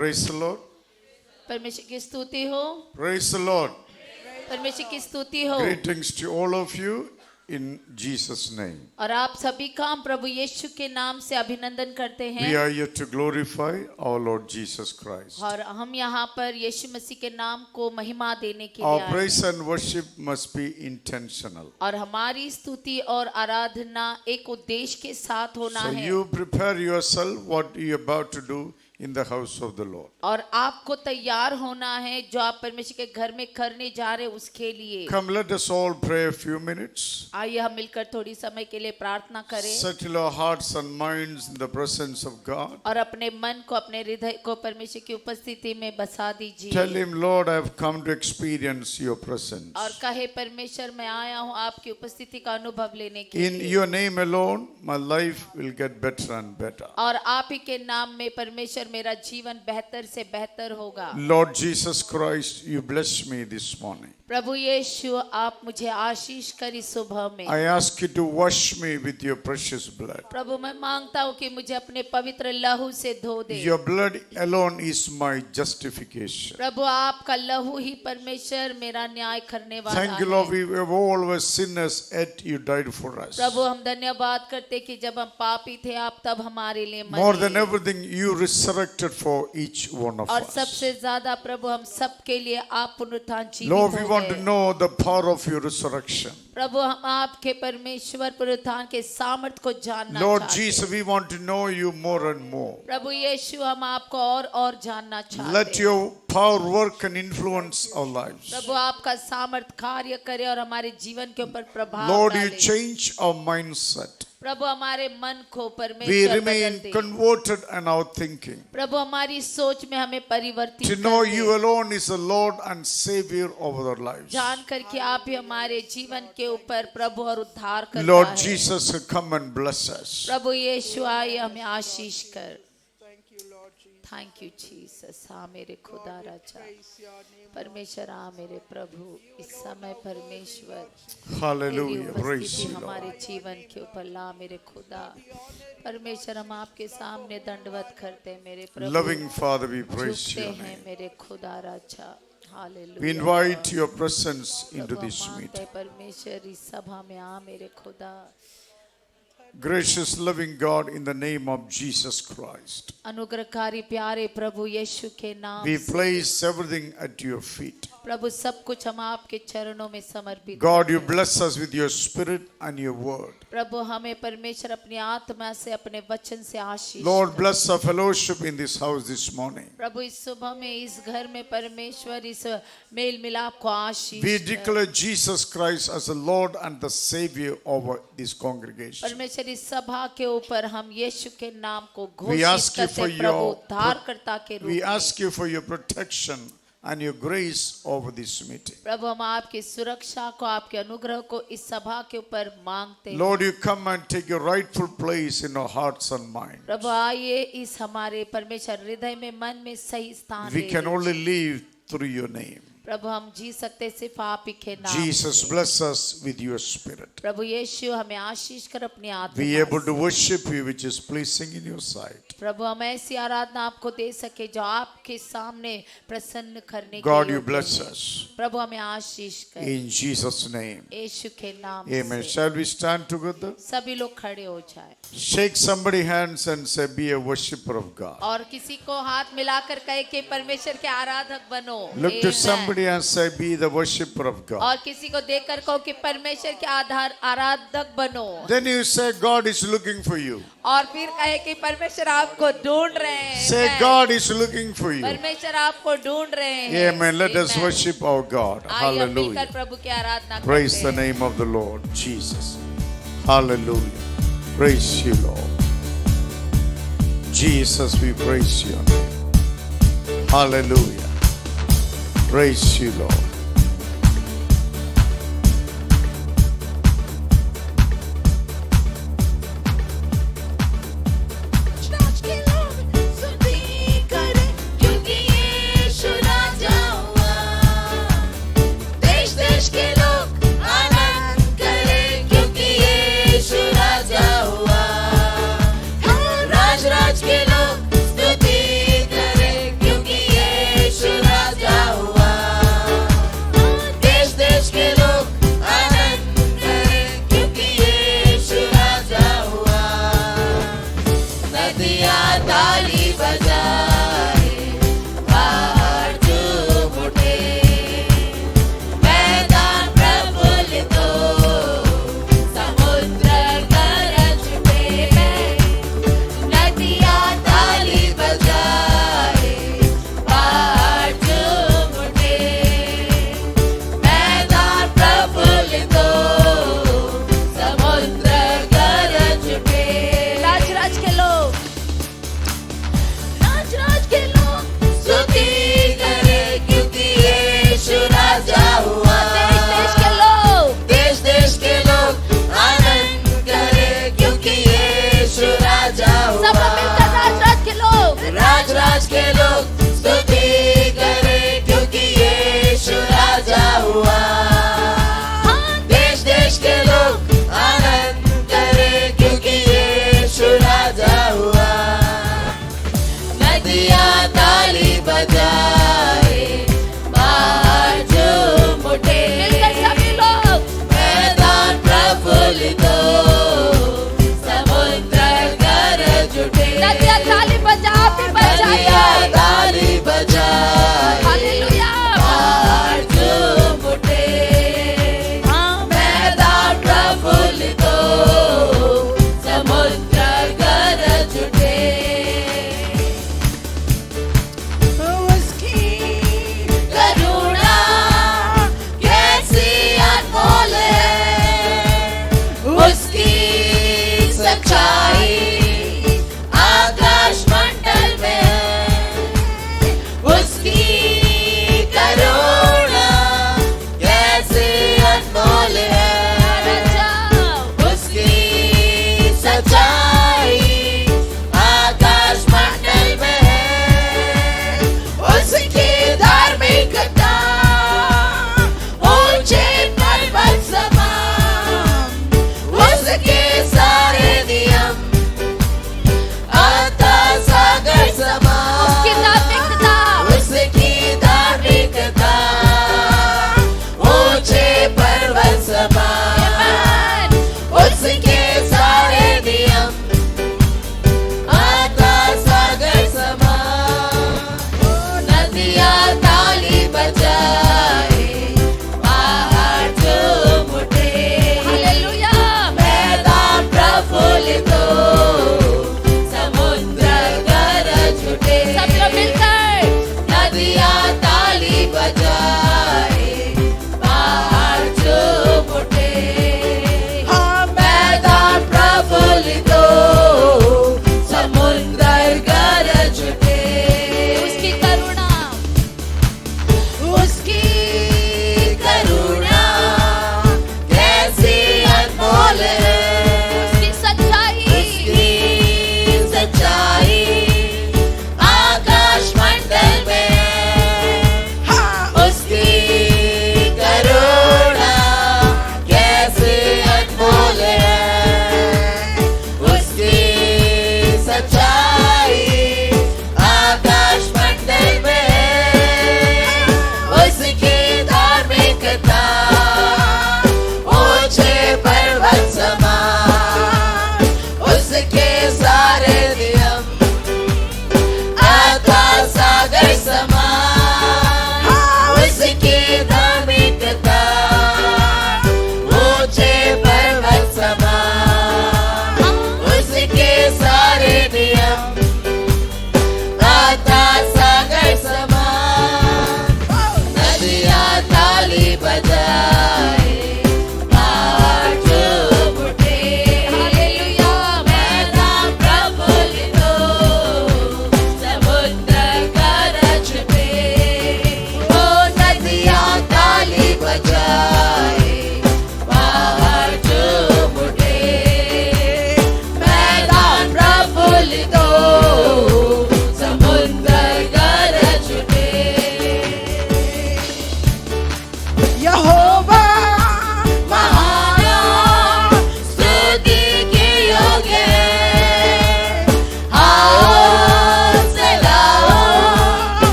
Praise the Lord. परमेश्वर की स्तुति हो। Praise the Lord. परमेश्वर की स्तुति हो। Greetings to all of you in Jesus' name. और आप सभी का हम प्रभु यीशु के नाम से अभिनंदन करते We हैं। are here to glorify our Lord Jesus Christ. और हम यहाँ पर यीशु मसीह के नाम को महिमा देने के लिए Our आए हैं। praise and worship must be intentional. और हमारी स्तुति और आराधना एक उद्देश्य के साथ होना So है। you prepare yourself what you are about to do in the house of the Lord. और आपको तैयार होना है जो आप परमेश्वर के घर में करने जा रहे हैं उसके लिए। Come, let us all pray a few minutes. आइए हम मिलकर थोड़ी समय के लिए प्रार्थना करें Settle our hearts and minds in the presence of God. और अपने मन को अपने हृदय को परमेश्वर की उपस्थिति में बसा दीजिए। Tell him, Lord, I have come to experience your presence. और कहे परमेश्वर मैं आया हूँ आपकी उपस्थिति का अनुभव लेने के In लिए। your name alone, my life will get better and better. और आप ही के नाम में परमेश्वर मेरा जीवन बेहतर से बेहतर होगा। Lord Jesus Christ, you bless me this morning. प्रभु यीशु आप मुझे आशीष करी सुबह में। I ask you to wash me with your precious blood. प्रभु मैं मांगता हूँ कि मुझे अपने पवित्र लहू से धो दे। Your blood alone is my justification. प्रभु आपका लहू ही परमेश्वर मेरा न्याय करने वाला Thank you, है। Lord, we have all were sinners, yet you died for us. प्रभु हम धन्यवाद करते कि जब हम पापी थे आप तब हमारे लिए More than मरे। everything, you resurrected for each one of और us. सबसे ज्यादा प्रभु हम सबके लिए आप पुनरुत्थान Lord, जीवित we हो want to गए। know the power of your resurrection. प्रभु हम आपके परमेश्वर पुनरुत्थान के सामर्थ्य को जानना Lord चाहते Jesus, हैं। we want to know you more and more. प्रभु यीशु हम आपको और जानना चाहते Let हैं। your power work and influence our lives. प्रभु आपका सामर्थ्य कार्य करे और हमारे जीवन के ऊपर प्रभाव Lord, you डाले। change our mindset. प्रभु हमारे मन को We परमेश्वर remain बदल दे। converted in our thinking. प्रभु हमारी सोच में हमें परिवर्तित To कर know they. you alone is the Lord and Savior over our lives. जान कर कि आप ही हमारे जीवन के ऊपर प्रभु और उद्धार करता Lord है। Jesus, come and bless us. प्रभु यीशु आइए हमें आशीष कर। Thank you Jesus. हाँ मेरे खुदा राजा परमेश्वर, हाँ मेरे प्रभु, इस समय परमेश्वर Hallelujah. तेरी Praise उपस्थिति you, हमारे Lord. जीवन के ऊपर ला मेरे खुदा। परमेश्वर हम आपके सामने दंडवत करते हैं मेरे प्रभु। Loving Father, we praise झुकते your हैं name. मेरे खुदा राजा। Hallelujah. We invite your presence into प्रभु, हम this मांगते meeting. हैं परमेश्वर इस सभा में आ मेरे खुदा। Gracious, loving God, in the name of Jesus Christ, अनुग्रहकारी प्यारे प्रभु यीशु के नाम we से place everything at your feet. प्रभु सब कुछ हम आपके चरणों में समर्पित God, करते you हैं। bless us with your spirit and your word. प्रभु हमें परमेश्वर अपनी आत्मा से अपने वचन से आशीष Lord, करे। bless our fellowship in this house this morning. प्रभु इस सुबह में इस घर में परमेश्वर इस मेल मिलाप को आशीष We करे। declare Jesus Christ as the Lord and the Savior over this congregation. परमेश्वर इस सभा के ऊपर हम यीशु के नाम को We घोषित ask you करते for हैं प्रभु your उद्धारकर्ता के रूप we में। ask you for your protection and your grace over this meeting. प्रभु हम आपकी सुरक्षा को आपके अनुग्रह को इस सभा के ऊपर मांगते हैं। Lord, you come and take your rightful place in our hearts and minds. प्रभु आइए इस हमारे परमेश्वर हृदय में मन में सही स्थान We ले can लीजिए। only live through your name. प्रभु हम जी सकते सिर्फ आप ही के नाम Jesus, से। bless us with your spirit. प्रभु यीशु हमें आशीष कर अपनी Be आत्मा able to से। worship you, which is pleasing in your sight. प्रभु हम ऐसी आराधना आपको दे सके जो आपके सामने प्रसन्न करने God, के you योग्य bless है। us. प्रभु हमें आशीष कर In Jesus' name. यीशु के नाम Amen. से। Shall we stand together? सभी लोग खड़े हो जाए Shake somebody's hands and say, be a worshipper of God. और किसी को हाथ मिलाकर कहे कि परमेश्वर के आराधक बनो। Look to Amen। somebody and say, be the worshipper of God. और किसी को देखकर कहो कि परमेश्वर के आराधक बनो। Then you say, God is looking for you. और फिर कहे कि परमेश्वर आपको ढूंढ रहे हैं। Say, Amen। God is looking for you. परमेश्वर आपको ढूंढ रहे हैं। Amen. Let us Amen। worship our God. आइए हम मिलकर Hallelujah. प्रभु की आराधना Praise करते the हैं। name of the Lord Jesus. Hallelujah. Praise you, Lord. Jesus, we praise your name. Hallelujah. Praise you, Lord. राज के लोग स्तुति करें क्योंकि यीशु राजा हुआ। देश देश के लोग आनंद करें क्योंकि यीशु राजा हुआ। राज राज के लोग स्तुति करें क्योंकि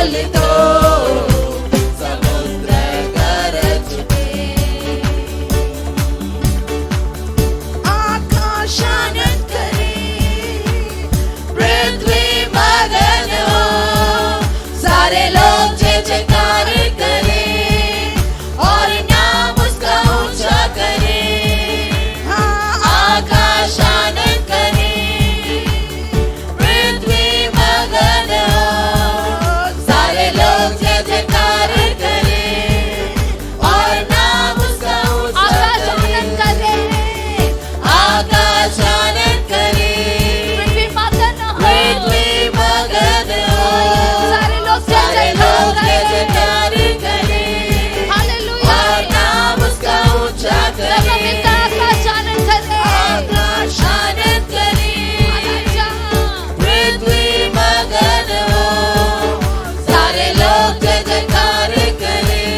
बोल दो समुद्र गरज उठे आकाश आनंद करे पृथ्वी मगन हो सारे लोग जय जयकार करें और नाम उसका ऊंचा करें आकाश आनंद करे पृथ्वी मगन हो सारे लोग जय जयकार करें और नाम उसका ऊंचा करें आकाश आनंद करे पृथ्वी मगन हो सारे लोग जय जयकार करें और नाम उसका ऊंचा करें आकाश आनंद करे पृथ्वी मगन हो सारे लोग जय जयकार करें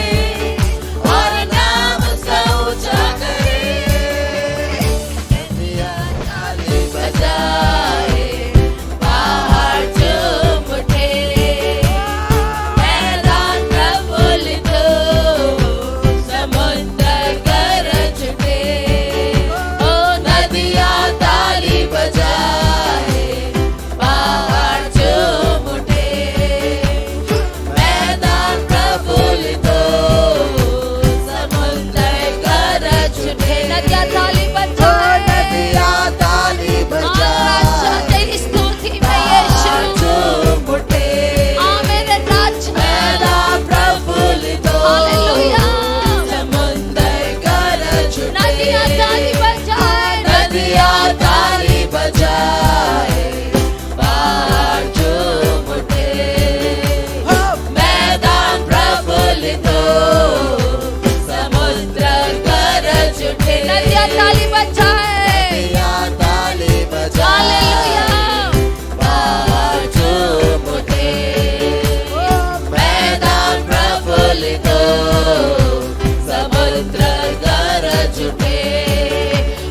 और नाम उसका ऊंचा करें नदियाँ ताली बजाए पहाड़ झूम उठे मैदान प्रफुल्लित हो समुद्र गरज उठे ओ नदियाँ ताली बजाए पहाड़ झूम उठे मैदान प्रफुल्लित हो समुद्र गरज उठे नदियाँ ताली बजाए तेरी स्तुति में यीशु झूम उठे मेरे राज मैदान प्रफुल्लित हो हालेलुया समुद्र गरज उठे नदियाँ ताली बजाए पहाड़ झूम उठे मैदान प्रफुल्लित हो समुद्र गरज उठे नदियाँ ताली बजाए हालेलुया पहाड़ झूम उठे मैदान प्रफुल्लित हो समुद्र गरज उठे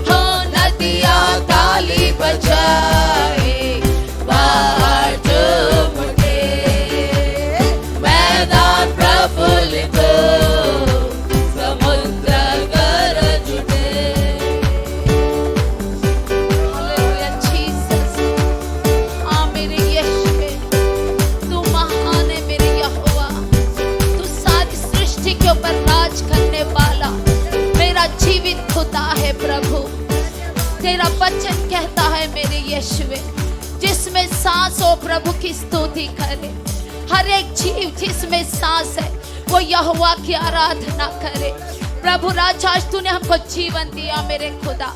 हो नदियाँ ताली बजाए पहाड़ झूम उठे मैदान प्रफुल्लित हो समुद्र गरज उठे हालेलुया जीसस मेरे यीशु तू महान है मेरे यहोवा तू सारी सृष्टि के ऊपर राज करने वाला मेरा जीवित खुदा है प्रभु तेरा वचन कहता है मेरे यीशुवे जिसमें सांस हो प्रभु की स्तुति करे हर एक जीव जिसमें सांस है वो यहोवा की आराधना करे प्रभु राजा आज तूने हमको जीवन दिया मेरे खुदा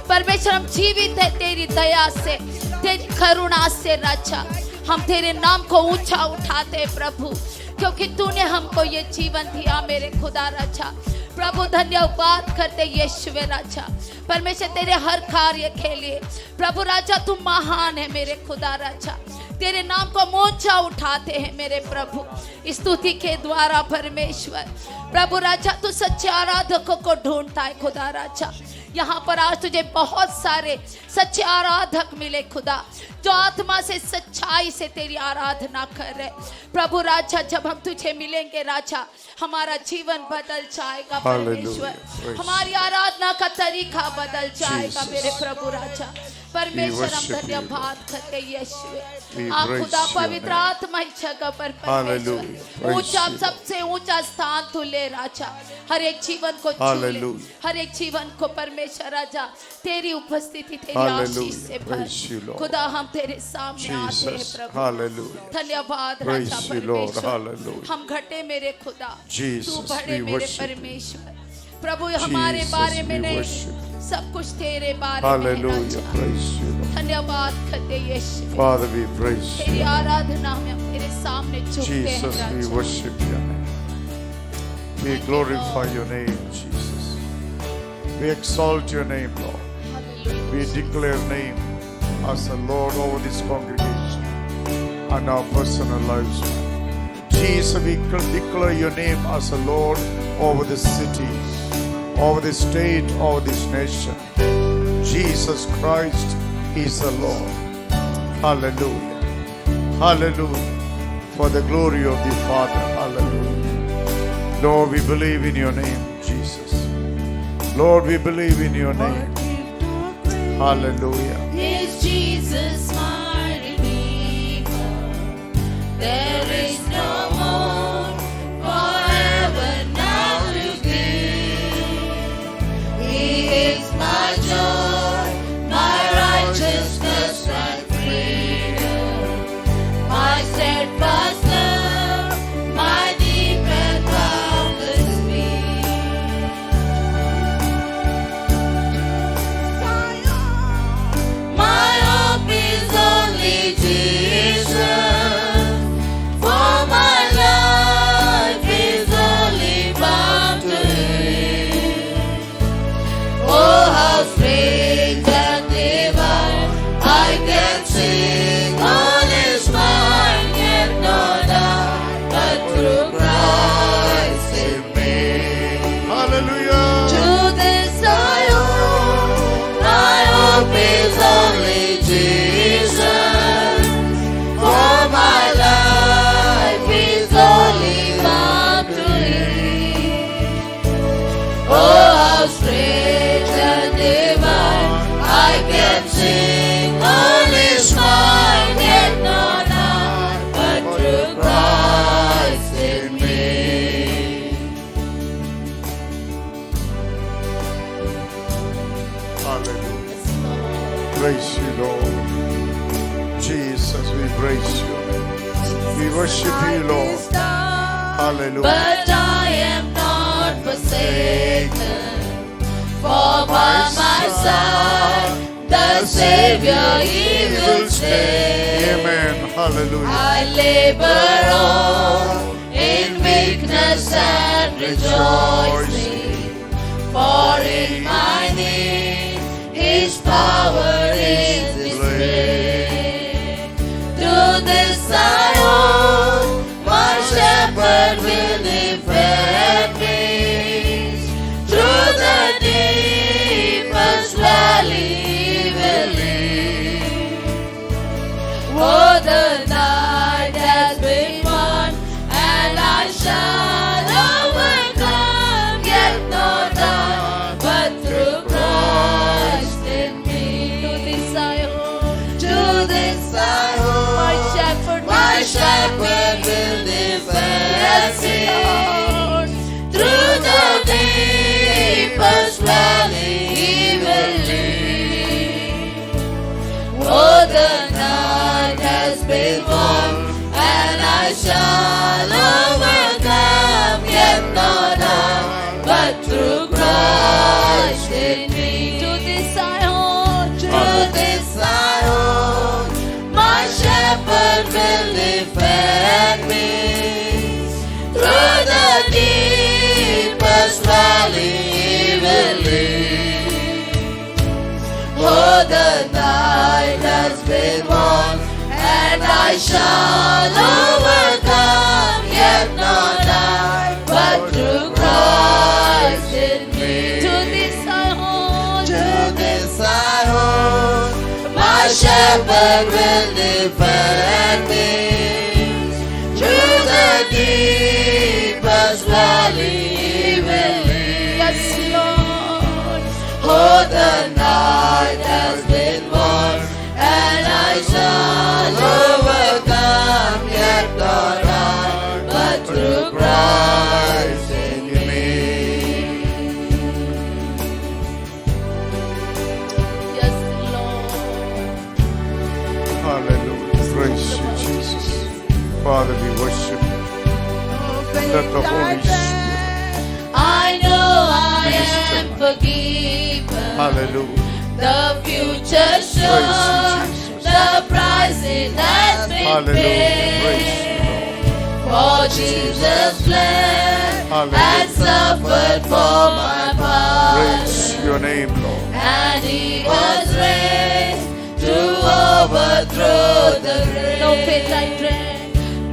परमेश्वर हम जीवित है तेरी दया से तेरी करुणा से राजा हम तेरे नाम को ऊंचा उठाते हैं प्रभु क्योंकि तूने हमको ये जीवन दिया मेरे खुदा राजा प्रभु धन्यवाद करते यीशुवे राजा परमेश्वर तेरे हर कार्य के लिए प्रभु राजा तू महान है मेरे खुदा राजा तेरे नाम को ऊंचा उठाते हैं मेरे प्रभु स्तुति के द्वारा परमेश्वर प्रभु राजा तू सच्चे आराधकों को ढूंढता है खुदा राजा यहाँ पर आज तुझे बहुत सारे सच्चे आराधक मिले खुदा जो आत्मा से सच्चाई से तेरी आराधना कर रहे प्रभु राजा जब हम तुझे मिलेंगे राजा हमारा जीवन बदल जाएगा परमेश्वर हमारी आराधना का तरीका बदल जाएगा मेरे प्रभु राजा परमेश्वर हम धन्यवाद करते यीशु आप खुदा पवित्र आत्मा इस जगह पर परमेश्वर ऊंचा सबसे ऊंचा स्थान तू ले राजा हर एक जीवन को हर एक जीवन को परमेश्वर राजा तेरी उपस्थिति तेरी आशीष से भर खुदा हम तेरे सामने आते हैं प्रभु धन्यवाद राजा परमेश्वर हम घटे मेरे खुदा तू बड़े मेरे परमेश्वर प्रभु हमारे बारे में नहीं सब कुछ तेरे बारे में धन्यवाद करते यीशु Father, we praise you. तेरी आराधना में हम तेरे सामने झुकते हैं Jesus, we Raja worship your name. We glorify your name, Jesus. We exalt your name, Lord. We declare your name as the Lord over this congregation and our personal lives. Jesus, we declare your name as the Lord over this city, over this state, over this nation. Jesus Christ is the Lord. Hallelujah. Hallelujah. for the glory of the Father. Hallelujah. Lord, we believe in your name, Jesus. Lord, we believe in your name. Hallelujah. Is Jesus my Redeemer? There is no more forever now to give. He is my joy, my righteousness and freedom, my steadfast love, my deep and boundless peace. My hope is only Jesus, for my life is only bound to Him. Oh, how strange and divine, I can sing on His mind, yet not I, but through Christ in me. Hallelujah. To this I owe, my hope is only Jesus, for my life is only bound to Him. Oh, how strange and divine, I can sing on His mind, yet not I, but through Christ in me. Hallelujah. Praise you, Lord. Jesus, we praise you. We worship you, Lord. Hallelujah. But I am not forsaken, for by my side the Savior He will stay. Amen. Hallelujah. I labor on in weakness and rejoicing, for in my need His power is displayed. To this I owe, my shepherd will defend me through the deepest valley He will lead. Oh, the night has been won, and I shall overcome, yet not I, but through Christ in me. To this I owe, to this I owe, my shepherd will defend me through the deepest valley He will lead. Oh, the night has been won, and I shall overcome, yet not I, but through Christ in me. To this I hold, to this I hold, my shepherd will defend me through the deepest valley He will lead. Oh, the night has been won, and I shall overcome, yet not I, but through Christ in me. To this I hold, to this I hold, my shepherd will defend me through the deepest valley He will lead. Yes, Lord. Oh, the night has been won, and I shall overcome, yet not I, but through Christ in me. Yes, Lord. Hallelujah. Praise you, Jesus. Father, we worship you. Let the Holy Spirit. I know I Minister. am forgiven. Hallelujah. The future Praise shows you, Jesus. the price it has been Hallelujah. Praise paid. you, For Jesus bled Hallelujah. and suffered for my part, Praise your name, Lord. and He was raised to overthrow the grave. No faith I dread,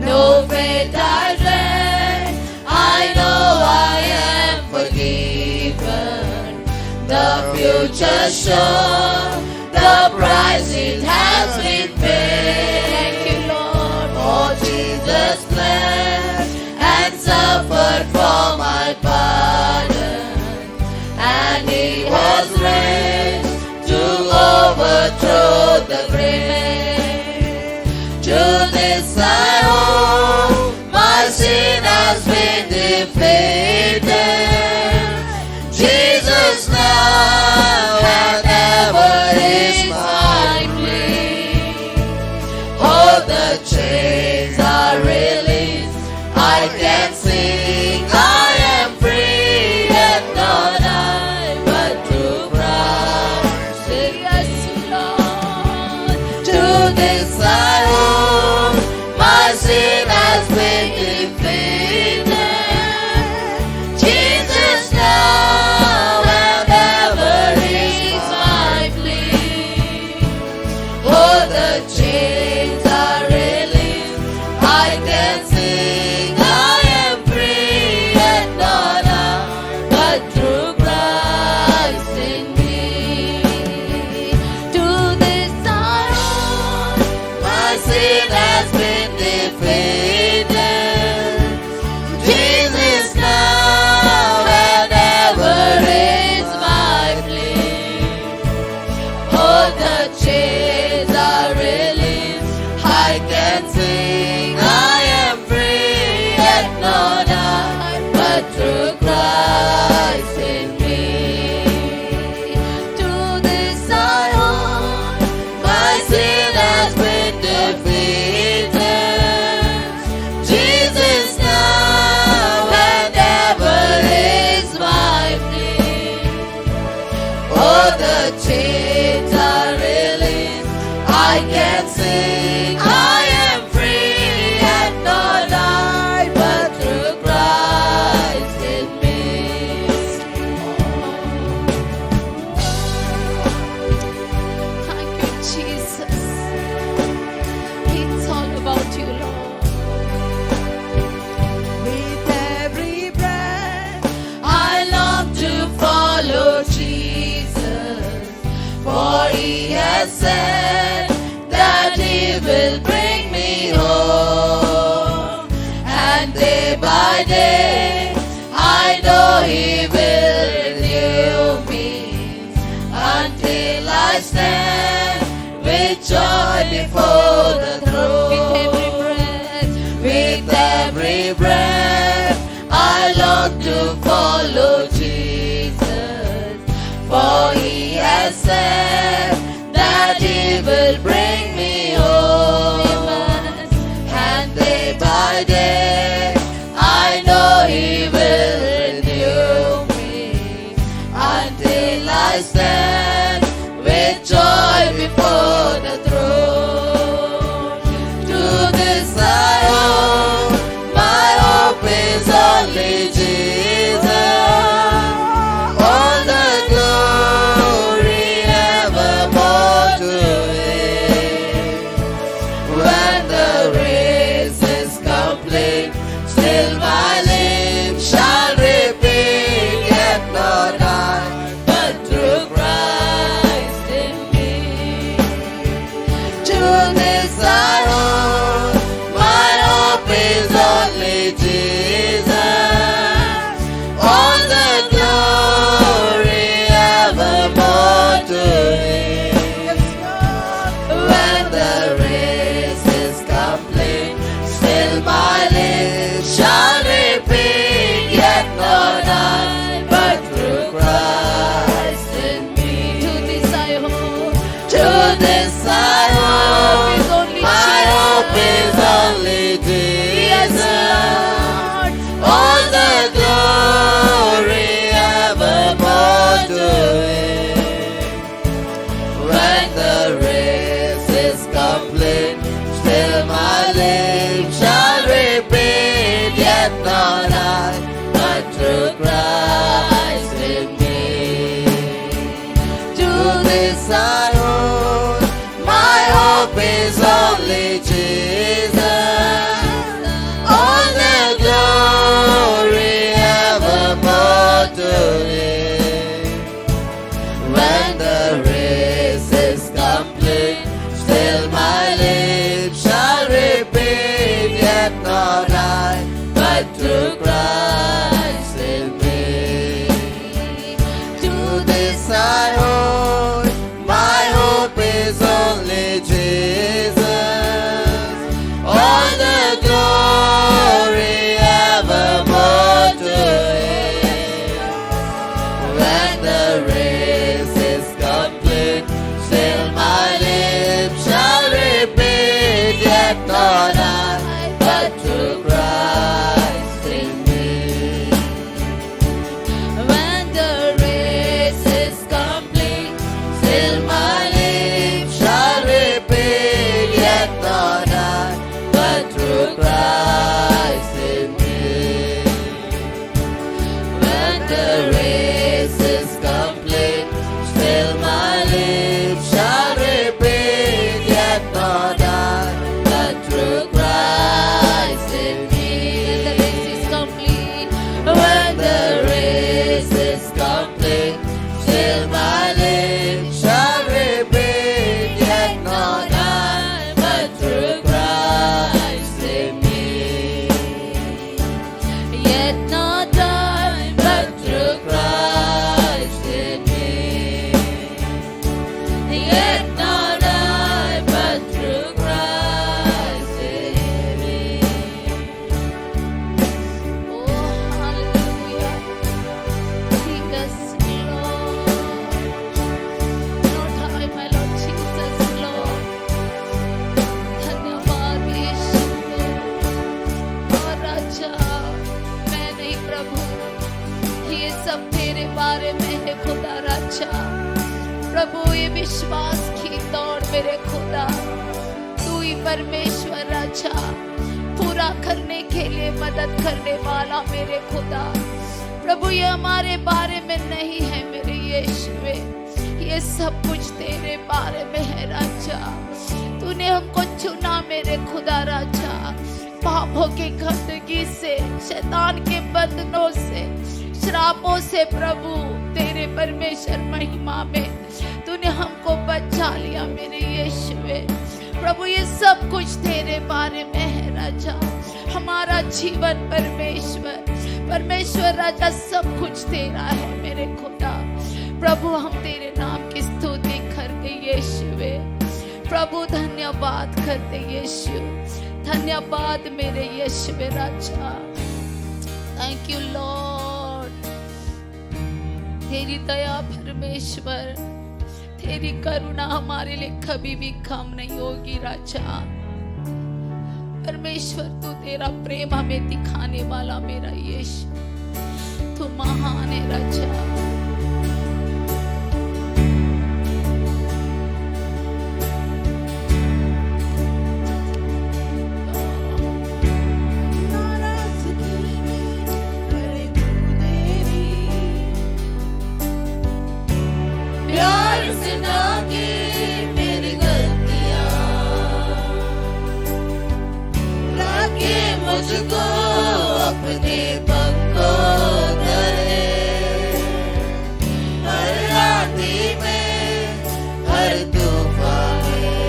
no faith I dread. I know I am forgiven. The future shows the price it has been paid. Thank you, Lord. For Jesus suffered for my pardon, and he was raised to overthrow the grave. To this I owe, my sin has been defeated. Jesus now and ever is my plea. Oh, the chains are released, I can sing, I am free, and not I, but through Christ. Yes, Lord. To this I owe, my sin has been defeated. Jesus now and ever is my plea. Oh, the chains are released, I can sing, I am free, and not I, but through Christ in me. To this I owe, my sin has been defeated. Jesus now and ever is my plea. Oh, the chains are released, I can sing, I am free, and not I, but through Christ in me. To this I owe, my sin has been defeated. Jesus now and ever is my plea. Oh, the chains are released, I can sing, I am free, and not I, but through Christ in me. Thank you, Jesus. It's all about you, Lord. With every breath, I long to follow Jesus, for he has said that he will bring me home, and day by day I know he will renew me, until I stand with joy before the throne. With every breath, I long to follow Jesus, for he has said that he will bring me home, and day by day I know he will renew me, until I stand with joy before the throne. To this I owe, my hope is only Jesus. All the glory evermore to him. When the race is complete, still my lips shall repeat, yet not I, but through Christ in me. To this I owe, my hope is only Jesus. All the glory evermore to him. When the race is complete, still my lips shall repeat, yet not I, but through Christ in me. To this I owe, to this I owe, my hope is only Jesus. All the glory evermore to him. When the race is complete, still my lips shall repeat, yet not I, but through Christ in me. To this I owe, my hope is only Jesus. All the glory evermore to him. When the race is complete, still my lips shall repeat, yet not I, but through मेरे खुदा राजा। प्रभु ये विश्वास की दौड़ मेरे खुदा, तू ही परमेश्वर राजा, पूरा करने के लिए मदद करने वाला मेरे खुदा। प्रभु ये हमारे बारे में नहीं है मेरे यीशुवे, ये सब कुछ तेरे बारे में है राजा। तूने हमको चुना मेरे खुदा राजा, पापों की गंदगी से, शैतान के बंधनों से, श्रापों से प्रभु तेरे परमेश्वर महिमा में तूने हमको बचा लिया मेरे यीशुवे। प्रभु ये सब कुछ तेरे बारे में है राजा। हमारा जीवन परमेश्वर राजा सब कुछ तेरा है मेरे खुदा। प्रभु हम तेरे नाम की स्तुति करते यीशुवे। प्रभु धन्यवाद करते यीशु, धन्यवाद मेरे यीशुवे राजा। Thank you lord. तेरी दया परमेश्वर, तेरी करुणा हमारे लिए कभी भी कम नहीं होगी राजा। परमेश्वर तू तेरा प्रेम हमें दिखाने वाला मेरा यीशु, तू महान है राजा। मुझको अपने पंखों तले, हर राती में, हर तूफान में,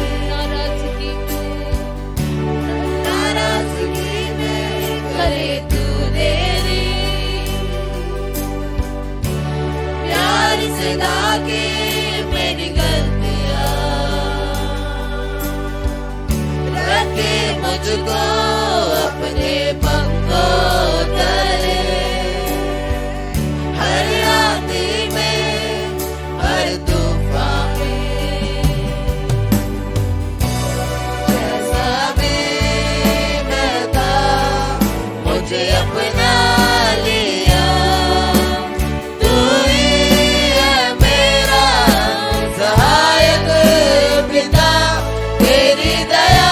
नाराजगी में करे तू देरी, प्यार से धागे मेरी गलतियां, रखे मुझको अपने पंखों तले, हर राती में, हर तूफान में, जैसा मैं था मुझे अपना लिया, तू ही है मेरा सहायक पिता, तेरी दया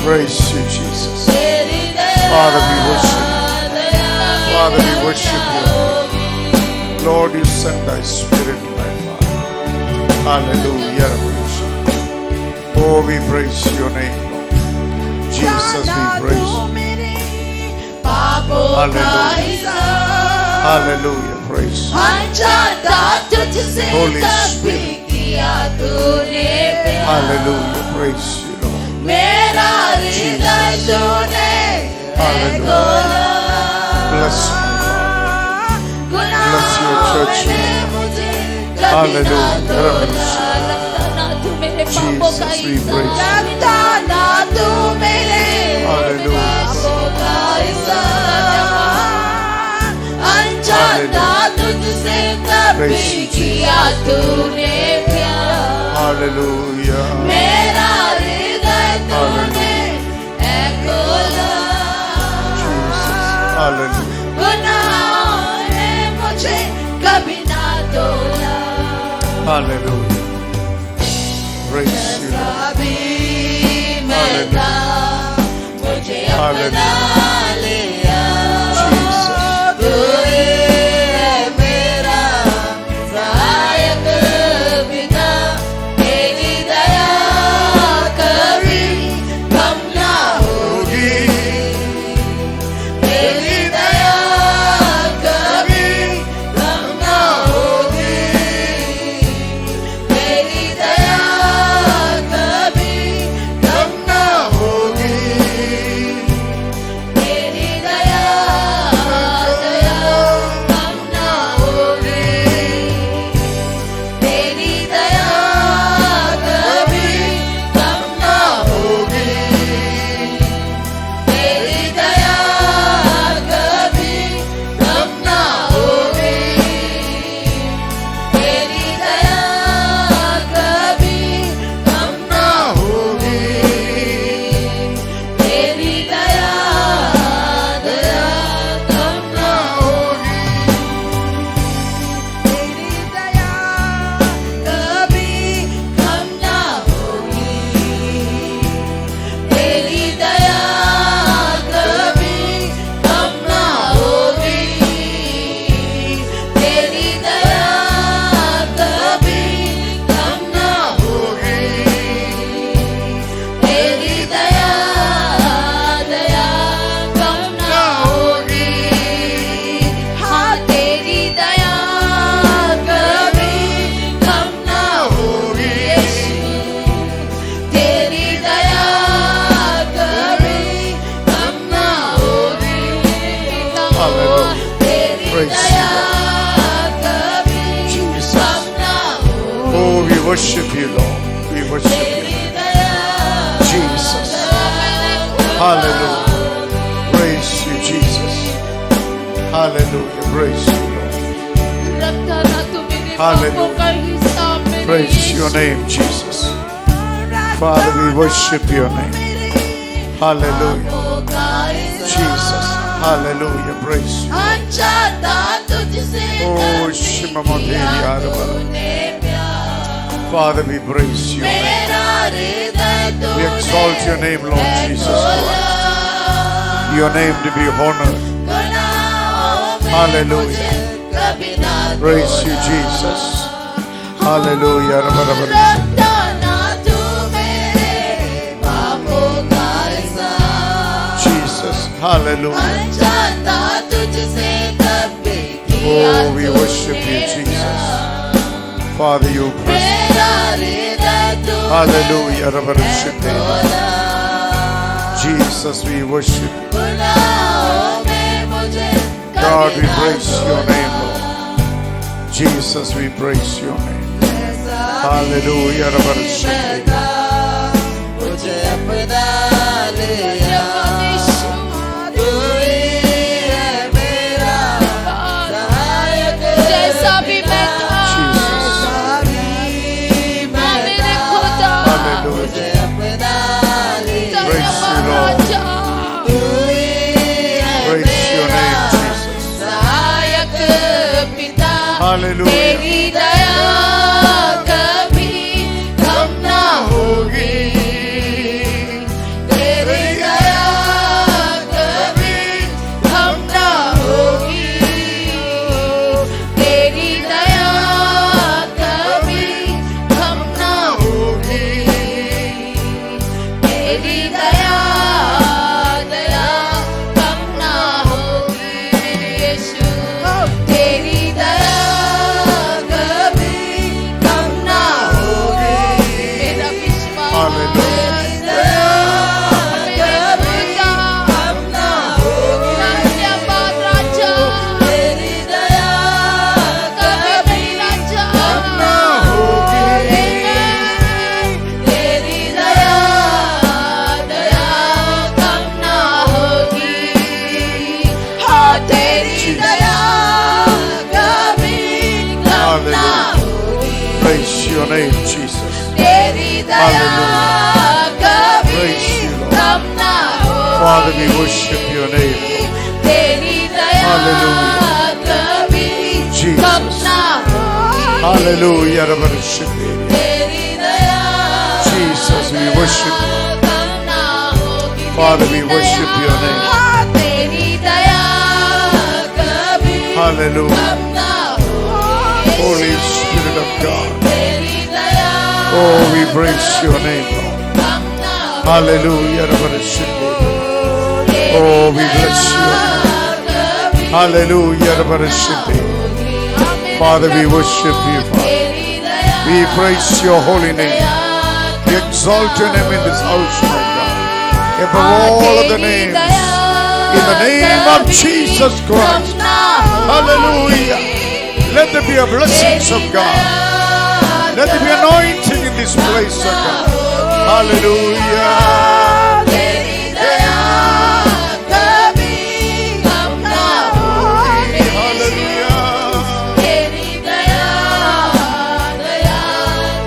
Praise you, Jesus. Father, we worship you. Father, we worship you. Lord, you send thy spirit, my Father. Hallelujah. Oh, we praise your name, Lord. Jesus, we praise you. Hallelujah. Hallelujah. Praise you. Holy Spirit. Hallelujah. Praise you, Lord. Jesus. Hallelujah. Bless me, Father. Bless your church, Lord. Hallelujah. लगता ना तू मेरे पापों का Jesus, we हिसाब, praise you. लगता ना तू मेरे Hallelujah. पापों का हिसाब, अनजाना तुझसे कभी Praise you, किया तूने प्यार, Hallelujah. मेरा हृदय तूने है खोला, Jesus. Hallelujah. गुनाहों ने मुझे कभी ना तोला, Hallelujah. Praise you, Lord. अभी मैं था मुझे अपना लिया, Jesus. तू ही है मेरा सहायक पिता, तेरी दया कभी कम ना होगी, तेरी दया कभी कम ना होगी, तेरी दया कभी कम ना होगी, तेरी दया दया कम ना होगी, तेरी दया कभी कम ना होगी, तेरी दया कभी कम ना होगी, तेरी दया कभी कम ना होगी, तेरी दया दया कम ना होगी, तेरी दया कभी कम ना होगी, तेरी दया कभी कम ना होगी, तेरी दया कभी कम ना होगी, तेरी दया दया कम ना होगी, हाँ तेरी दया कभी कम ना होगी, तेरी दया कभी कम ना होगी, Hallelujah. तेरी Praise दया कभी Jesus. कम ना होगी, Oh, we worship you, Lord. We worship you. तेरी दया Jesus. Hallelujah. Praise you, Jesus. Hallelujah. Praise you, Lord. लगता ना तू मेरे Hallelujah. पापों का हिसाब, मेरे Praise Yeshu. your name, Jesus. Father, we worship your name. Hallelujah. Jesus. Hallelujah. Praise you. अनजाना तुझसे Oh, कभी Shema Madhuri किया Arabara. तूने प्यार, Father, we praise your name. मेरा हृदय We exalt your name, Lord Jesus Christ. Your name to be honored. Hallelujah. Praise you, Jesus. Hallelujah. Jesus. Hallelujah. Oh, we worship you, Jesus. Father, you praise. Hallelujah. Jesus, we worship you. God, we praise your name, Lord. Jesus, we praise your name. Hallelujah. मुझे अपना लिया, तू ही है मेरा सहायक, जैसा भी मैं था, Jesus. हाँ मेरे खुदा, Hallelujah. मुझे अपना लिया, Praise you, Lord. राजा, तू ही है Praise your name, मेरा Jesus. सहायक पिता, Hallelujah. तेरी दया कभी कम ना होगी, तेरी दया कभी कम ना होगी, तेरी दया कभी कम ना होगी, तेरी दया दया कम ना होगी, यीशु तेरी दया कभी name, Jesus. तेरी दया कभी Praise you, Lord. कम ना हो। Father, we worship your name. तेरी दया Hallelujah. कभी Jesus. कम ना हो। Hallelujah. Worship you. तेरी दया Jesus, we worship you. कम ना होगी। Father, we worship your name. तेरी दया कभी Hallelujah. कम ना होगी। Holy Spirit of God. तेरी दया Oh, we praise your name, Lord. कम ना होगी। Hallelujah. Worship you. Oh, we bless you. Hallelujah. Worship you. Father, we worship you, Father. We praise your holy name. We exalt your name in this house, my God. Above all other names. In the name of Jesus Christ. Hallelujah. Let there be a blessings of God. Let there be anointing in this place, of God. Hallelujah. तेरी दया कभी कम ना होगी। Hallelujah. तेरी दया दया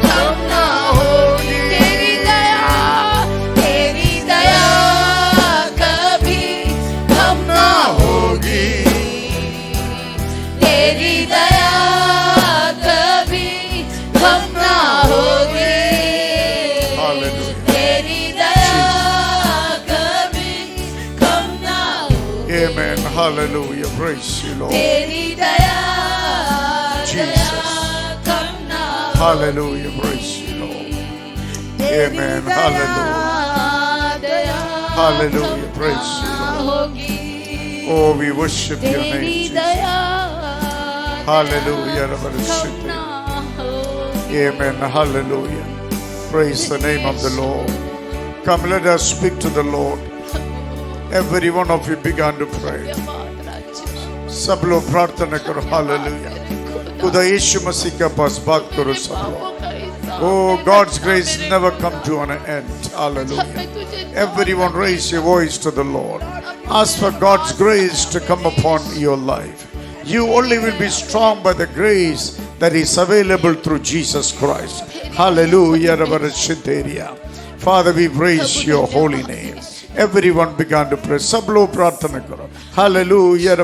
कम ना होगी। तेरी दया कभी कम ना होगी। तेरी दया कभी कम ना होगी। Hallelujah. तेरी दया कभी कम ना होगी। Amen. Hallelujah. Praise you, Lord. तेरी दया Jesus. कम ना Hallelujah. Praise you, Lord. Amen. Hallelujah. Hallelujah. Praise you, Lord. होगी। Oh, we worship your तेरी name, Jesus. Daya Hallelujah. Come Worship you. ना होगी। Amen. Hallelujah. Praise the name of the Lord. Come, let us speak to the Lord. Every one of you began to pray. सब लोग प्रार्थना करो. Hallelujah. खुदा यीशु मसीह के पास बात करो सब लोग. Oh, God's grace never come to an end. Hallelujah. Everyone raise your voice to the Lord. Ask for God's grace to come upon your life. You only will be strong by the grace that is available through Jesus Christ. Hallelujah. Father, we praise your holy name. Everyone began to pray. Sab log prarthana karo. Hallelujah.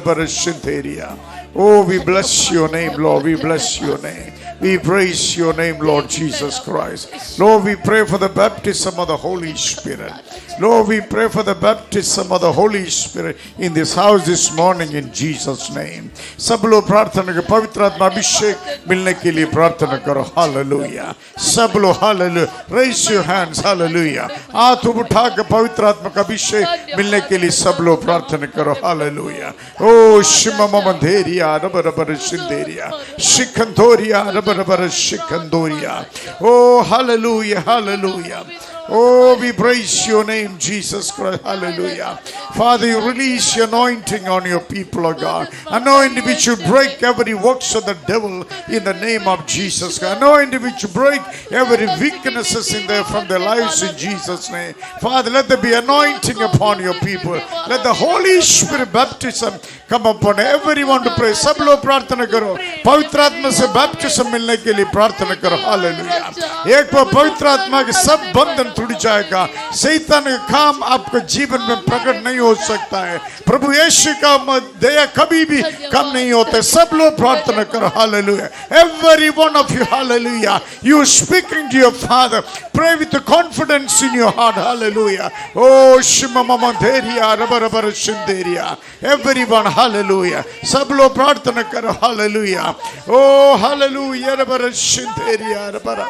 Oh, we bless your name, Lord. We bless your name. We praise your name, Lord Jesus Christ. Lord, we pray for the baptism of the Holy Spirit. Lord, we pray for the baptism of the Holy Spirit in this house this morning in Jesus' name. सब लोग प्रार्थना करो. पवित्र आत्मा अभिषेक मिलने के लिए प्रार्थना करो. Hallelujah. सब लोग hallelujah. Raise your hands. Hallelujah. हाथ उठा के पवित्र आत्मा का अभिषेक मिलने के लिए सब लोग प्रार्थना करो. Hallelujah. Oh, शिमा ममंधेरिया रब रब शिंदेरिया शिखंदोरिया रब रब शिखंदोरिया. Oh, hallelujah. Hallelujah. Oh, we praise your name, Jesus Christ. Hallelujah. Father, you release your anointing on your people, oh God. Anointing which will break every works of the devil in the name of Jesus Christ. Anointing which will break every weaknesses in there from their lives in Jesus' name. Father, let there be anointing upon your people. Let the Holy Spirit baptism come upon everyone to pray. सब लोग प्रार्थना करो. पवित्र आत्मा से baptism मिलने के लिए प्रार्थना करो. Hallelujah. एक बार पवित्र आत्मा के सब बंधन टूट जाएगा. शैतान का काम आपके जीवन में प्रकट नहीं हो सकता है. प्रभु यीशु का दया कभी भी कम नहीं होता. सब लोग प्रार्थना करो. Hallelujah. Every one of you, hallelujah. You speaking to your Father. Pray with the confidence in your heart. Hallelujah. Oh, Shima Mama Deria, Rabara Shinderia. Everyone, hallelujah. सब लोग प्रार्थना करो. Hallelujah. Oh, hallelujah. Rabara Shinderia, Rabara.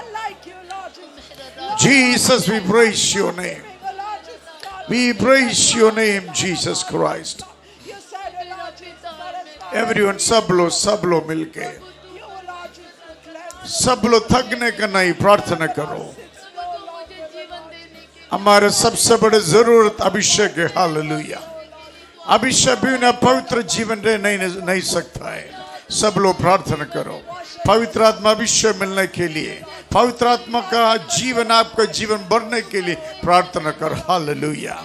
Jesus, we praise your name. We praise your name, Jesus Christ. Everyone, सब लोग मिलके सब लोग थकने का नहीं प्रार्थना करो. हमारे सबसे बड़े जरूरत अभिषेक है. हालेलुया. अभिषेक बिना पवित्र जीवन रह नहीं सकता है. सब लोग प्रार्थना करो. पवित्र आत्मा अभिषेक मिलने के लिए, पवित्र आत्मा का जीवन आपका जीवन बढ़ने के लिए प्रार्थना करो. हालेलुया.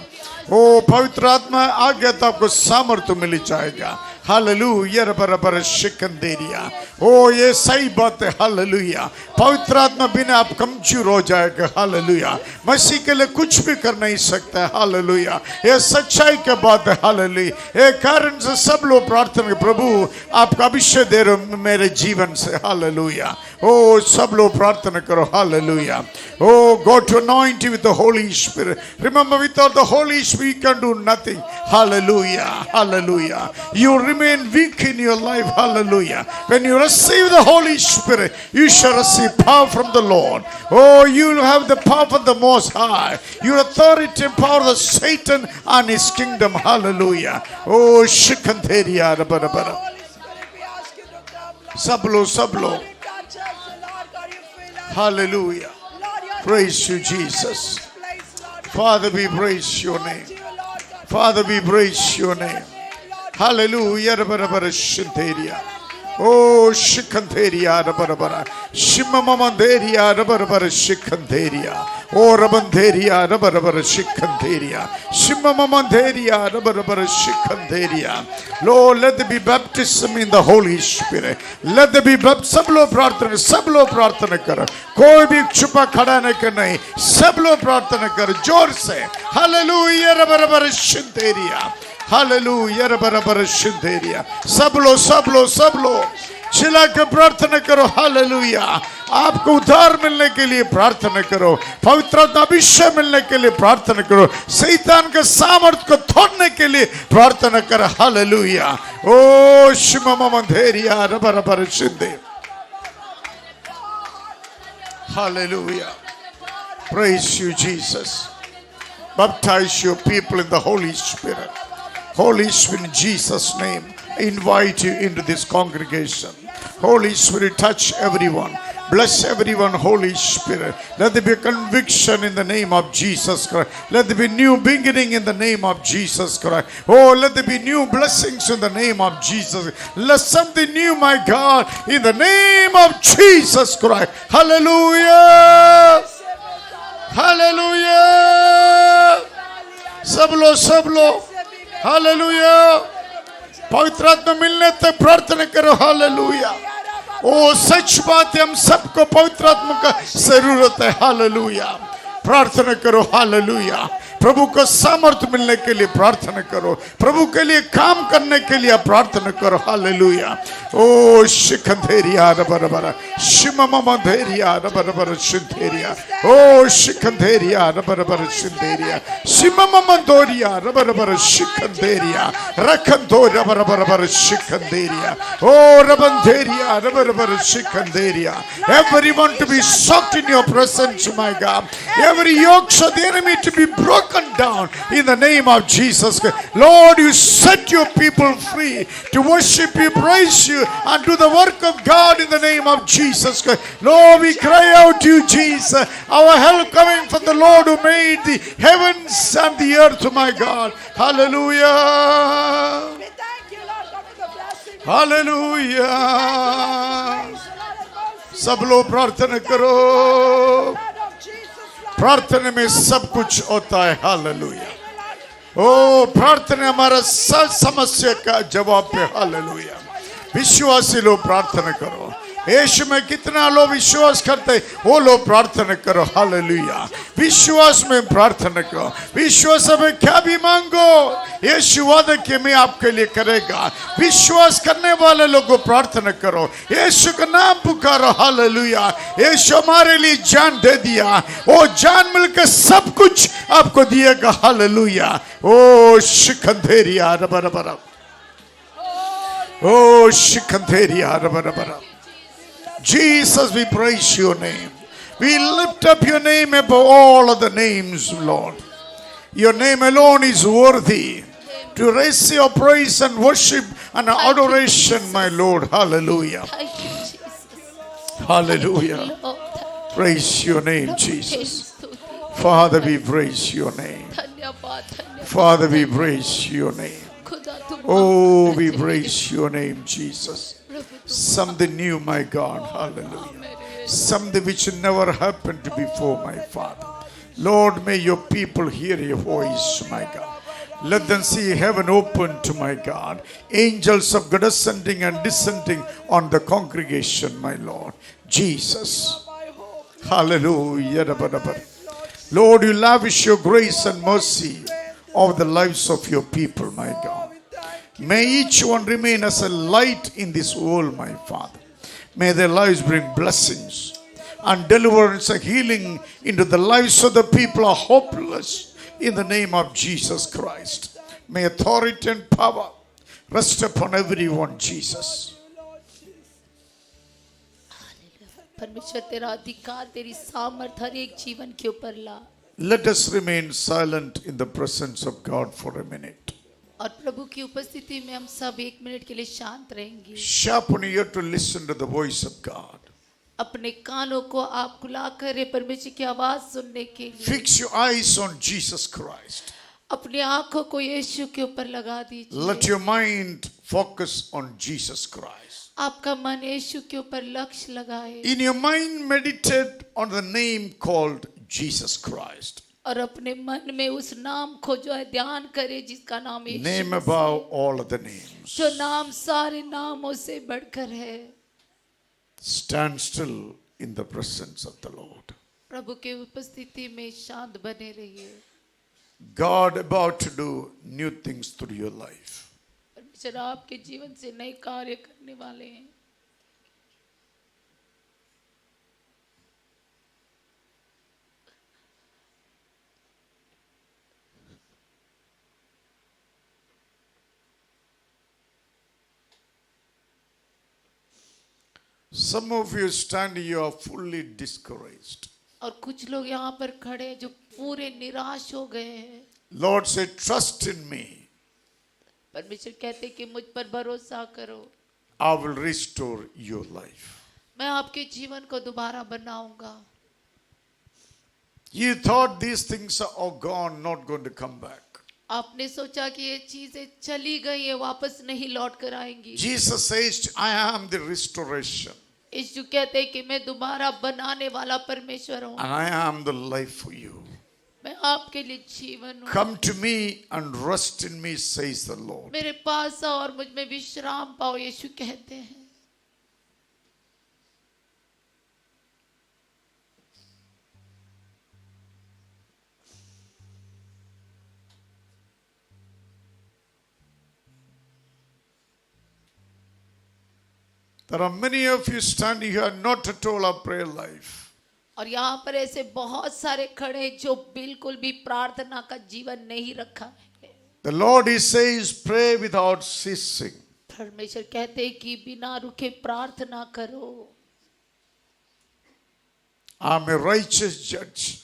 ओ पवित्र आत्मा आ गया तो आपको सामर्थ्य मिल जाएगा. Hallelujah rubber शिकंदेरिया। ओ ये सही बात है, हालेलुया। पवित्र आत्मा बिना आप कमजोर हो जाएगा, हालेलुया। मसीह के लिए कुछ भी कर नहीं सकता है, हालेलुया। ये सच्चाई की बात है, हालेलुया। ये कारण से सब लोग प्रार्थना करें, प्रभु आपका अभिषेक दे रहे हो मेरे जीवन से, हालेलुया। ओ सब लोग प्रार्थना करो, hallelujah. O God to anoint you with the Holy Spirit. Remember, without the Holy Spirit you can do nothing. Hallelujah, hallelujah. You remain weak in your life, hallelujah. When you receive the Holy Spirit, you shall receive power from the Lord. Oh, you will have the power from the Most High. Your authority and power of Satan and his kingdom, hallelujah. Oh, shikanteria rabara. Sablo. Hallelujah. Praise you, Jesus. Father, we praise your name. Father, we praise your name. Hallelujah. Oh, shikanteria rabara. Shimamamanderia rabara shikanteria. Oh, rabanderia rabara shikanteria. Shimamamanderia rabara shikanteria. Lord, let there be baptism in the Holy Spirit. Let there be baptism. सब लोग प्रार्थना करो, कोई भी छुपा खड़ा नहीं करना है, सब लोग प्रार्थना करो जोर से। हालेलुया रबर शिंदेरिया, हालेलुया रबर शिंदेरिया। सब लोग चिल्ला के प्रार्थना करो, हालेलुया। आपको उद्धार मिलने के लिए प्रार्थना करो, पवित्र अभिषेक मिलने के लिए प्रार्थना करो, शैतान के सामर्थ को तोड़ने के लिए प्रार्थना करो, हालेलुया। ओ शिममंदेरिया रबर शिंदे, hallelujah. Praise you, Jesus. Baptize your people in the Holy Spirit. Holy Spirit, in Jesus' name, I invite you into this congregation. Holy Spirit, touch everyone. Bless everyone, Holy Spirit. Let there be a conviction in the name of Jesus Christ. Let there be new beginning in the name of Jesus Christ. Oh, let there be new blessings in the name of Jesus. Let something new, my God, in the name of Jesus Christ. Hallelujah. Hallelujah. सब लोग hallelujah. पवित्र आत्मा मिलने तक प्रार्थना करो, hallelujah. ओ सच बात है, हम सबको पवित्र आत्मा का जरूरत है, हालेलुया। प्रार्थना करो, हालेलुया। प्रभु को सामर्थ मिलने के लिए प्रार्थना करो, प्रभु के लिए काम करने के लिए प्रार्थना करो, हालेलुया। ओ शिखंधेरिया रबर शिममंधेरिया रबर शिंधेरिया। ओ शिखंधेरिया रबर शिंधेरिया। शिममंदोरिया रबर शिखंधेरिया। रखंदो रबर शिखंधेरिया। ओ रबंधेरिया रबर शिखंधेरिया। Everyone to be soaked in your presence, my God. Every yoke of the enemy to be broken down in the name of Jesus. Lord, you set your people free to worship you, praise you, and do the work of God in the name of Jesus. Lord, we cry out to you, Jesus. Our help coming from the Lord who made the heavens and the earth, my God. Hallelujah. Hallelujah. सब लोग प्रार्थना करो, प्रार्थना में सब कुछ होता है, हालेलुया। ओ प्रार्थना हमारा सब समस्या का जवाब है, हालेलुया। विश्वासी लोग प्रार्थना करो, यीशु में कितना लोग विश्वास करते हैं वो लोग प्रार्थना करो, हालेलुया। विश्वास में प्रार्थना करो, विश्वास में क्या भी मांगो यीशु वादा कि मैं आपके लिए करेगा। विश्वास करने वाले लोगों को प्रार्थना करो, यीशु का नाम पुकारो, हालेलुया। यीशु हमारे लिए जान दे दिया, वो जान मिलकर सब कुछ आपको दिएगा, हालेलुया। ओ शिखंधेरिया रबर, ओ शिखंधेरिया रबर। Jesus, we praise your name. We lift up your name above all other names, Lord. Your name alone is worthy to raise your praise and worship and adoration, my Lord. Hallelujah. Thank you, Jesus. Hallelujah. Lord, Praise your name, प्रभु तेरी Jesus. स्तुति। Father, we praise your name. धन्यवाद, धन्यवाद। Father, we praise your name. खुदा तुम Oh, we praise your name, Jesus. प्रभु तुम Something new, my God. Hallelujah. Something which never happened before, my Father. Lord, may your people hear your voice, my God. Let them see heaven open to my God. Angels of God ascending and descending on the congregation, my Lord. Jesus. Hallelujah. Lord, you lavish your grace and mercy over the lives of your people, my God. May each one remain as a light in this world, my Father. May their lives bring blessings and deliverance and healing into the lives of the people who are hopeless in the name of Jesus Christ. May authority and power rest upon everyone, Jesus. परमेश्वर तेरा अधिकार तेरी सामर्थ हर एक जीवन के ऊपर ला. Let us remain silent in the presence of God for a minute. और प्रभु की उपस्थिति में हम सब 1 मिनट के लिए शांत रहेंगे. Sharpen your ear to listen to the voice of God. अपने कानों को आप खुला करें परमेश्वर की आवाज सुनने के लिए. Fix your eyes on Jesus Christ. अपनी आंखों को यीशु के ऊपर लगा दीजिए. Let your mind focus on Jesus Christ. आपका मन यीशु के ऊपर लक्ष्य लगाए. In your mind, meditate on the name called Jesus Christ. और अपने मन में उस नाम को जो है ध्यान करे जिसका नाम यीशु. Name above all other names. जो नाम सारे नामों से बढ़कर है. Stand still in the presence of the Lord. प्रभु के उपस्थिति में शांत बने रहिए. God about to do new things through your life. परमेश्वर आपके जीवन से नए कार्य करने वाले हैं. Some of you standing, you are fully discouraged. और कुछ लोग यहाँ पर खड़े हैं जो पूरे निराश हो गए हैं. Lord said, trust in me. परमेश्वर कहते हैं कि मुझ पर भरोसा करो. I will restore your life. मैं आपके जीवन को दोबारा बनाऊंगा. You thought these things are all gone, not going to come back. आपने सोचा कि ये चीजें चली गई है, वापस नहीं लौट कर आएंगी. Jesus says, I am the restoration. यीशु कहते हैं कि मैं दोबारा बनाने वाला परमेश्वर हूँ. And I am the life for you. मैं आपके लिए जीवन हूँ. Come to me and rest in me, says the Lord. मेरे पास आओ और मुझ में विश्राम पाओ, यीशु कहते हैं. There are many of you standing here not at all a prayer life. और यहाँ पर ऐसे बहुत सारे खड़े जो बिल्कुल भी प्रार्थना का जीवन नहीं रखा है. The Lord he says, pray without ceasing. परमेश्वर कहते हैं कि बिना रुके प्रार्थना करो. I am a righteous judge.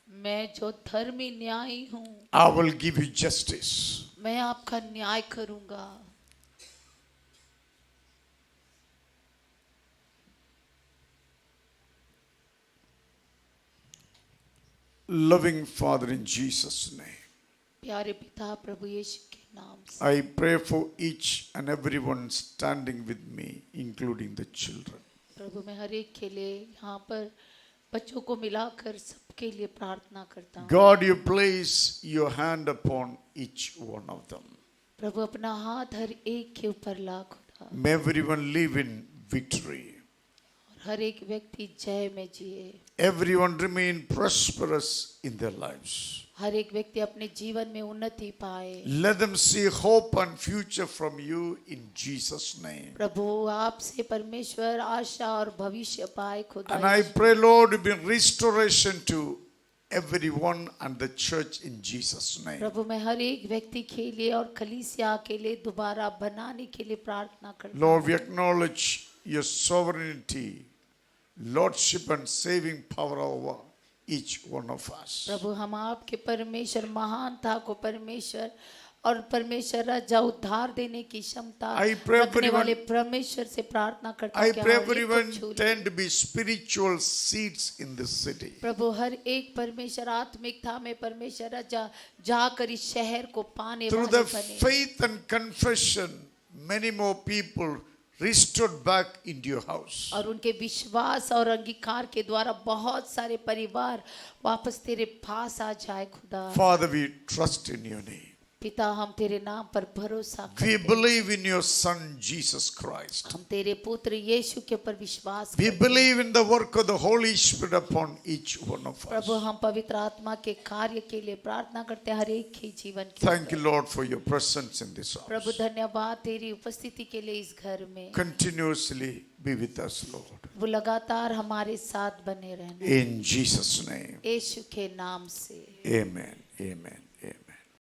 मैं जो धर्मी न्यायी हूँ. I will give you justice. मैं आपका न्याय करूँगा. Loving Father, in Jesus' name, प्यारे पिता प्रभु यीशु के नाम से I pray for each and everyone standing with me, including the children. प्रभु मैं हर एक के लिए यहाँ पर बच्चों को मिलाकर सबके लिए प्रार्थना करता हूँ. God, you place your hand upon each one of them. प्रभु अपना हाथ हर एक के ऊपर ला खुदा. May everyone live in victory. और हर एक व्यक्ति जय में जिए. Everyone remain prosperous in their lives. हर एक व्यक्ति अपने जीवन में उन्नति पाए. Let them see hope and future from you in Jesus' name. प्रभु आपसे परमेश्वर आशा और भविष्य पाए खुदा. And I pray, Lord, bring restoration to everyone and the church in Jesus' name. प्रभु मैं हर एक व्यक्ति के लिए और कलीसिया के लिए दोबारा बनाने के लिए प्रार्थना करता हूँ. Lord, we acknowledge your sovereignty, lordship and saving power over each one of us. प्रभु हम आपके परमेश्वर महानता को परमेश्वर और परमेश्वर राजा उद्धार देने की क्षमता I pray रखने everyone- वाले परमेश्वर से प्रार्थना करता I हूँ कि pray हर एक को everyone छू ले. tend to be spiritual seeds in this city. प्रभु हर एक परमेश्वर आत्मिकता में परमेश्वर राजा जाकर इस शहर को पाने Through वाले the बने. faith and confession, many more people restored back into your house. और उनके विश्वास और अंगीकार के द्वारा बहुत सारे परिवार वापस तेरे पास आ जाए खुदा. Father, we trust in your name. पिता हम तेरे नाम पर भरोसा We करते हैं। believe in your Son, Jesus Christ. हम तेरे पुत्र यीशु के ऊपर विश्वास We करते हैं। believe in the work of the Holy Spirit upon each one of us. प्रभु हम पवित्र आत्मा के कार्य के लिए प्रार्थना करते हैं हर एक के जीवन के Thank you, ऊपर। Lord, for your presence in this Prabhu house. धन्यवाद तेरी उपस्थिति के लिए इस घर में। Continuously be with us, Lord. वो लगातार हमारे साथ बने रहना। In Jesus' name. यीशु के नाम से। Amen. Amen.